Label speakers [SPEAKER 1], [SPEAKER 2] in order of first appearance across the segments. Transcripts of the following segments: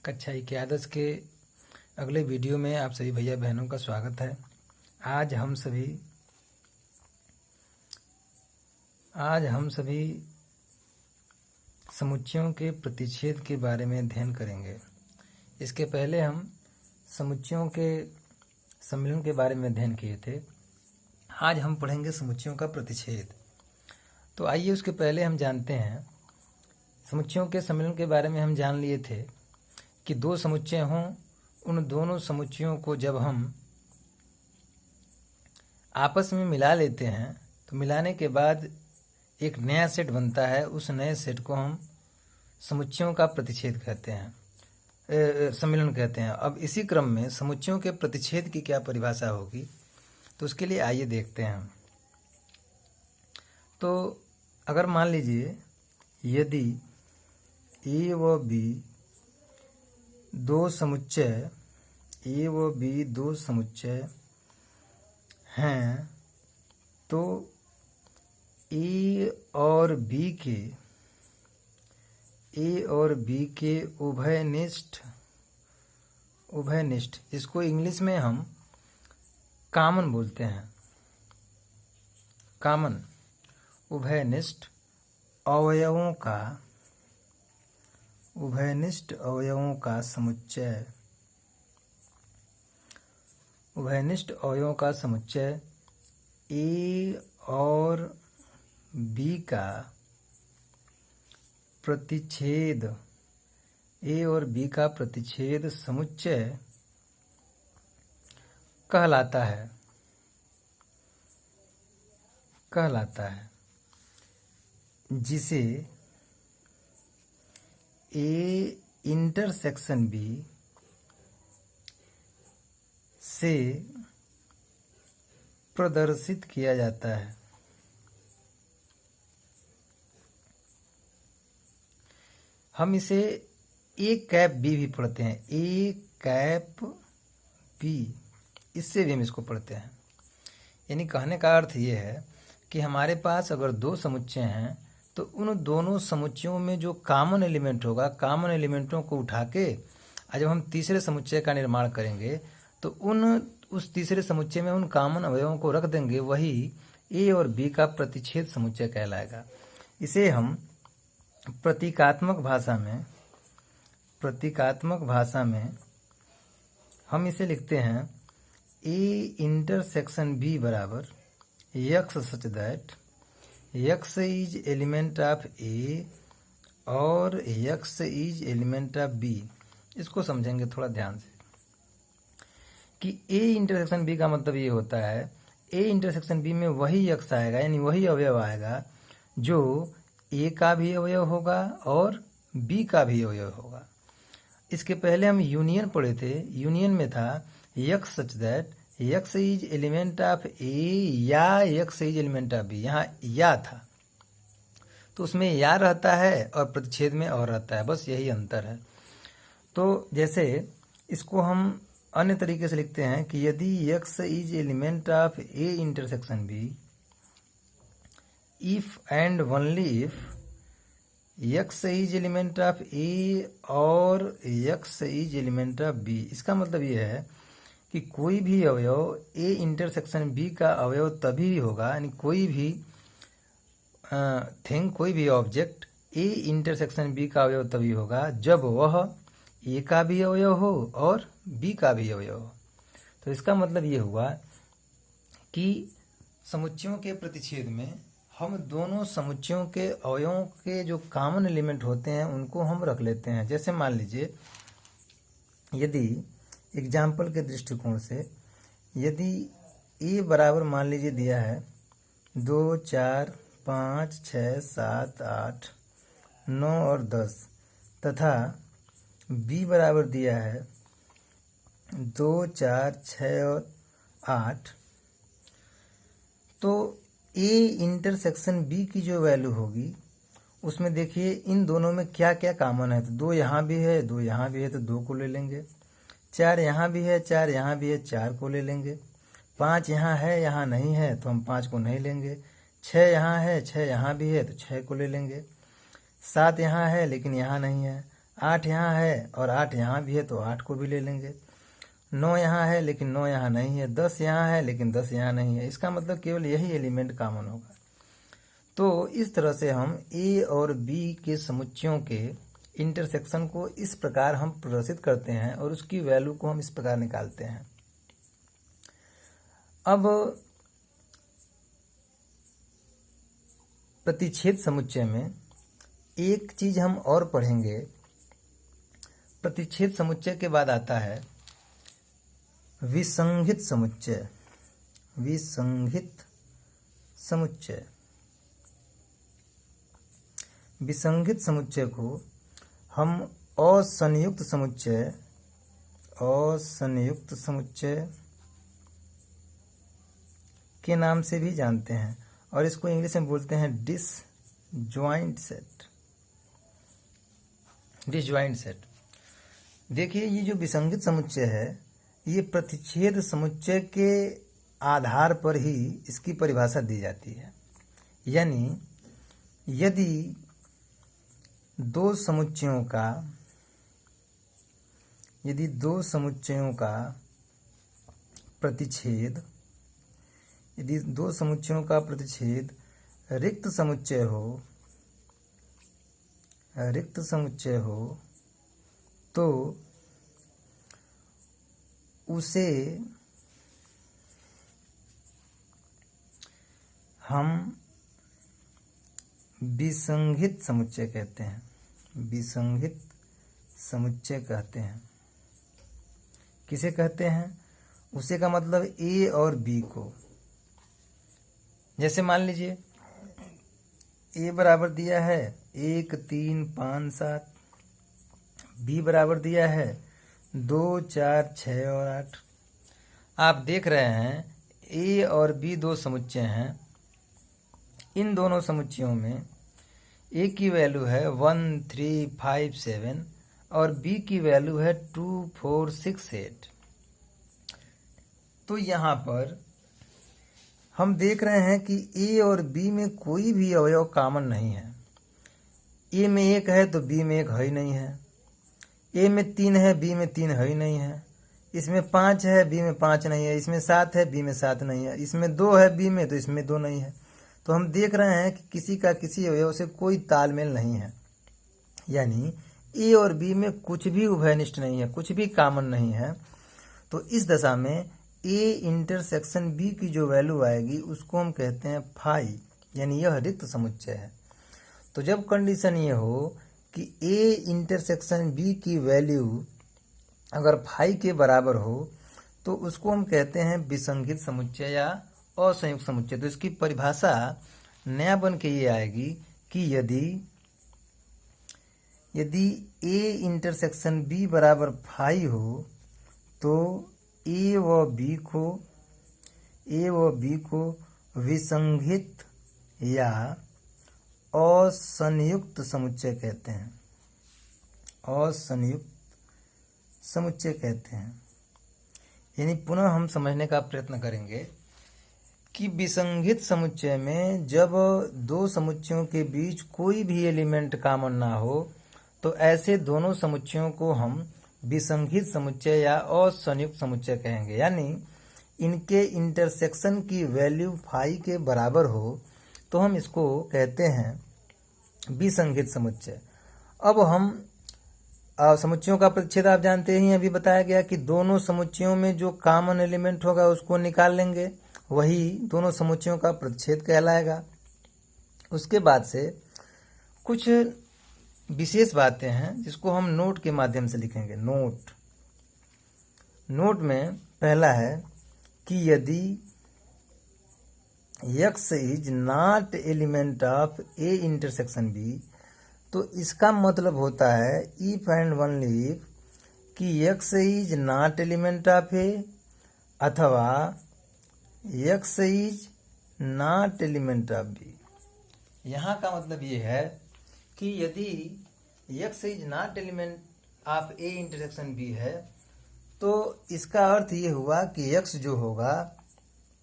[SPEAKER 1] कक्षा इक्यादश के अगले वीडियो में आप सभी भैया बहनों का स्वागत है। आज हम सभी समुच्चयों के प्रतिच्छेद के बारे में अध्ययन करेंगे। इसके पहले हम समुच्चयों के सम्मिलन के बारे में अध्ययन किए थे। आज हम पढ़ेंगे समुच्चयों का प्रतिच्छेद। तो आइए उसके पहले हम जानते हैं, समुच्चयों के सम्मिलन के बारे में हम जान लिए थे कि दो समुच्चय हों, उन दोनों समुच्चयों को जब हम आपस में मिला लेते हैं तो मिलाने के बाद एक नया सेट बनता है। उस नए सेट को हम समुच्चयों का प्रतिच्छेद कहते हैं, सम्मिलन कहते हैं। अब इसी क्रम में समुच्चयों के प्रतिच्छेद की क्या परिभाषा होगी, तो उसके लिए आइए देखते हैं हम। तो अगर मान लीजिए यदि ए व बी दो समुच्चय हैं, तो ए और बी के उभयनिष्ठ, इसको इंग्लिश में हम कॉमन बोलते हैं, कॉमन उभयनिष्ठ अवयवों का समुच्चय ए और बी का प्रतिच्छेद समुच्चय कहलाता है। जिसे ए इंटरसेक्शन बी से प्रदर्शित किया जाता है। हम इसे ए कैप बी भी पढ़ते हैं, ए कैप बी, इससे भी हम इसको पढ़ते हैं। यानी कहने का अर्थ ये है कि हमारे पास अगर दो समुच्चय हैं तो उन दोनों समुच्चयों में जो कॉमन एलिमेंट होगा, कॉमन एलिमेंटों को उठा के जब हम तीसरे समुच्चय का निर्माण करेंगे तो उस तीसरे समुच्चय में उन कॉमन अवयवों को रख देंगे, वही ए और बी का प्रतिच्छेद समुच्चय कहलाएगा। इसे हम प्रतीकात्मक भाषा में हम इसे लिखते हैं ए इंटरसेक्शन बी बराबर x such that x is element of A और x is element of B. इसको समझेंगे थोड़ा ध्यान से कि ए इंटरसेक्शन बी का मतलब ये होता है, ए इंटरसेक्शन बी में वही यक्स आएगा, यानी वही अवयव आएगा जो ए का भी अवयव होगा और बी का भी अवयव होगा। इसके पहले हम यूनियन पढ़े थे। यूनियन में था x such that x is element of A या x is element of B. यहाँ या था तो उसमें या रहता है और प्रतिच्छेद में और रहता है, बस यही अंतर है। तो जैसे इसको हम अन्य तरीके से लिखते हैं कि यदि x is element of A intersection B, if and only if x is element of A और x is element of B. इसका मतलब ये है कि कोई भी अवयव ए इंटरसेक्शन बी का अवयव तभी होगा, यानी कोई भी कोई भी ऑब्जेक्ट ए इंटरसेक्शन बी का अवयव तभी होगा जब वह ए का भी अवयव हो और बी का भी अवयव हो। तो इसका मतलब ये हुआ कि समुच्चयों के प्रतिच्छेद में हम दोनों समुच्चयों के अवयवों के जो कॉमन एलिमेंट होते हैं उनको हम रख लेते हैं। जैसे मान लीजिए यदि एग्जाम्पल के दृष्टिकोण से यदि ए बराबर मान लीजिए दिया है 2, 4, 5, 6, 7, 8, 9 और 10 तथा बी बराबर दिया है 2, 4, 6 और 8, तो ए इंटरसेक्शन बी की जो वैल्यू होगी उसमें देखिए इन दोनों में क्या क्या कॉमन है। तो 2 यहाँ भी है, 2 यहाँ भी है, तो 2 को ले लेंगे। 4 यहाँ भी है, 4 यहाँ भी है, 4 को ले लेंगे। 5 यहाँ है, यहाँ नहीं है, तो हम 5 को नहीं लेंगे। 6 यहाँ है, 6 यहाँ भी है, तो 6 को ले लेंगे। 7 यहाँ है लेकिन यहाँ नहीं है, 8 यहाँ है और 8 यहाँ भी है तो 8 को भी ले लेंगे। 9 यहाँ है लेकिन 9 यहाँ नहीं है। 10 यहाँ है लेकिन 10 यहाँ नहीं है। इसका मतलब केवल यही एलिमेंट कॉमन होगा। तो इस तरह से हम ए और बी के समुच्चयों के इंटरसेक्शन को इस प्रकार हम प्रदर्शित करते हैं और उसकी वैल्यू को हम इस प्रकार निकालते हैं। अब प्रतिच्छेद समुच्चय में एक चीज हम और पढ़ेंगे। प्रतिच्छेद समुच्चय के बाद आता है विसंहित समुच्चय। विसंहित समुच्चय, विसंहित समुच्चय को हम असंयुक्त समुच्चय, असंयुक्त समुच्चय के नाम से भी जानते हैं और इसको इंग्लिश में बोलते हैं डिसजॉइंट सेट। Disjoint set. देखिए, ये जो विसंहित समुच्चय है ये प्रतिच्छेद समुच्चय के आधार पर ही इसकी परिभाषा दी जाती है। यानी यदि दो समुच्चयों का प्रतिच्छेद, यदि दो समुच्चयों का प्रतिच्छेद रिक्त समुच्चय हो तो उसे हम विसंहित समुच्चय कहते हैं। विसंहित समुच्चय कहते हैं। किसे कहते हैं? उसे का मतलब ए और बी को। जैसे मान लीजिए ए बराबर दिया है 1 3 5 7, बी बराबर दिया है 2 4 6 और 8। आप देख रहे हैं ए और बी दो समुच्चय हैं। इन दोनों समुच्चयों में ए की वैल्यू है 1 3 5 7 और बी की वैल्यू है 2 4 6 8। तो यहाँ पर हम देख रहे हैं कि ए और बी में कोई भी अवयव कॉमन नहीं है। ए में 1 है तो बी में 1 है ही नहीं है। ए में 3 है, बी में 3 है ही नहीं है। इसमें 5 है, बी में 5 नहीं है। इसमें 7 है, बी में 7 नहीं है। इसमें 2 है बी में, तो इसमें 2 नहीं है। तो हम देख रहे हैं कि किसी का किसी अवयव से कोई तालमेल नहीं है। यानी ए और बी में कुछ भी उभयनिष्ठ नहीं है, कुछ भी कॉमन नहीं है। तो इस दशा में ए इंटरसेक्शन बी की जो वैल्यू आएगी उसको हम कहते हैं फाई, यानी यह रिक्त समुच्चय है। तो जब कंडीशन ये हो कि ए इंटरसेक्शन बी की वैल्यू अगर फाई के बराबर हो तो उसको हम कहते हैं विसंहित समुच्चय या असंयुक्त समुच्चय। तो इसकी परिभाषा नया बन के ये आएगी कि यदि ए इंटरसेक्शन बी बराबर फाई हो तो ए व बी को विसंहित या असंयुक्त समुच्चय कहते हैं। असंयुक्त समुच्चय कहते हैं। यानी पुनः हम समझने का प्रयत्न करेंगे कि विसंहित समुच्चय में जब दो समुच्चयों के बीच कोई भी एलिमेंट कॉमन ना हो तो ऐसे दोनों समुच्चयों को हम विसंहित समुच्चय या असंयुक्त समुच्चय कहेंगे। यानी इनके इंटरसेक्शन की वैल्यू फाई के बराबर हो तो हम इसको कहते हैं विसंहित समुच्चय। अब हम समुच्चयों का प्रतिच्छेद आप जानते ही, अभी बताया गया कि दोनों समुच्चयों में जो कॉमन एलिमेंट होगा उसको निकाल लेंगे, वही दोनों समुच्चयों का प्रतिच्छेद कहलाएगा। उसके बाद से कुछ विशेष बातें हैं जिसको हम नोट के माध्यम से लिखेंगे। नोट में पहला है कि यदि x is not element of A intersection B तो इसका मतलब होता है इफ एंड ओनली इफ कि x is not element of A अथवा x is not element of B. यहाँ का मतलब ये है कि यदि x is not element of A intersection B है तो इसका अर्थ ये हुआ कि x जो होगा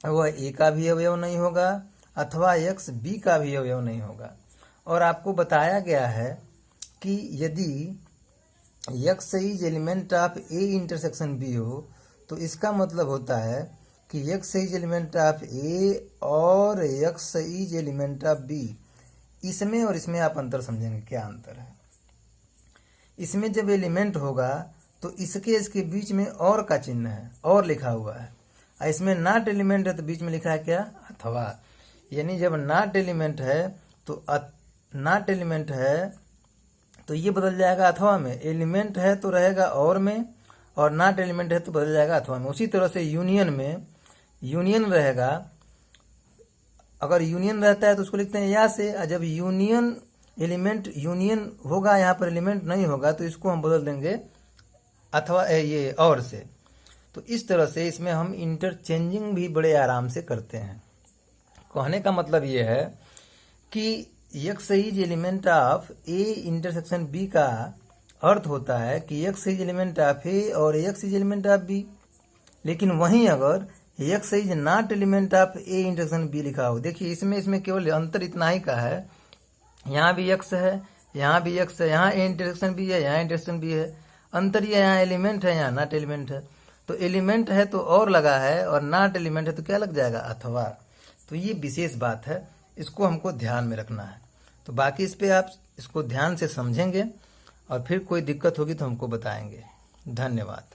[SPEAKER 1] वह ए का भी अवयव नहीं होगा अथवा x बी का भी अवयव नहीं होगा। और आपको बताया गया है कि यदि x is element of A intersection B हो, तो इसका मतलब होता है कि x is element of A और x is element of B. इसमें और इसमें आप अंतर समझेंगे, क्या अंतर है। इसमें जब एलिमेंट होगा तो इसके बीच में और का चिन्ह है, और लिखा हुआ है। और इसमें नॉट एलिमेंट है तो बीच में लिखा है क्या, अथवा। यानी जब नॉट एलिमेंट है तो नॉट एलिमेंट है तो ये बदल जाएगा अथवा में। एलिमेंट है तो रहेगा और में, और नॉट एलिमेंट है तो बदल जाएगा अथवा में। उसी तरह से यूनियन में यूनियन रहेगा, अगर यूनियन रहता है तो उसको लिखते हैं या से, और जब यूनियन एलिमेंट यूनियन होगा, यहाँ पर एलिमेंट नहीं होगा तो इसको हम बदल देंगे अथवा ये और से। तो इस तरह से इसमें हम इंटरचेंजिंग भी बड़े आराम से करते हैं। कहने का मतलब ये है कि x is element of A intersection B का अर्थ होता है कि x is element of A और x is element of B. लेकिन वहीं अगर x is not element of A intersection B लिखा हो, देखिए इसमें केवल अंतर इतना ही का है, यहाँ भी एक्स है, यहाँ भी एक्स है, यहाँ ए इंटरसेक्शन बी है, यहाँ इंटरसेक्शन बी है। अंतर ये यहाँ एलिमेंट है, यहाँ नॉट एलिमेंट है। तो एलिमेंट है तो और लगा है, और नॉट एलिमेंट है तो क्या लग जाएगा, अथवा। तो ये विशेष बात है, इसको हमको ध्यान में रखना है। तो बाकी इस पे आप इसको ध्यान से समझेंगे और फिर कोई दिक्कत होगी तो हमको बताएंगे। धन्यवाद।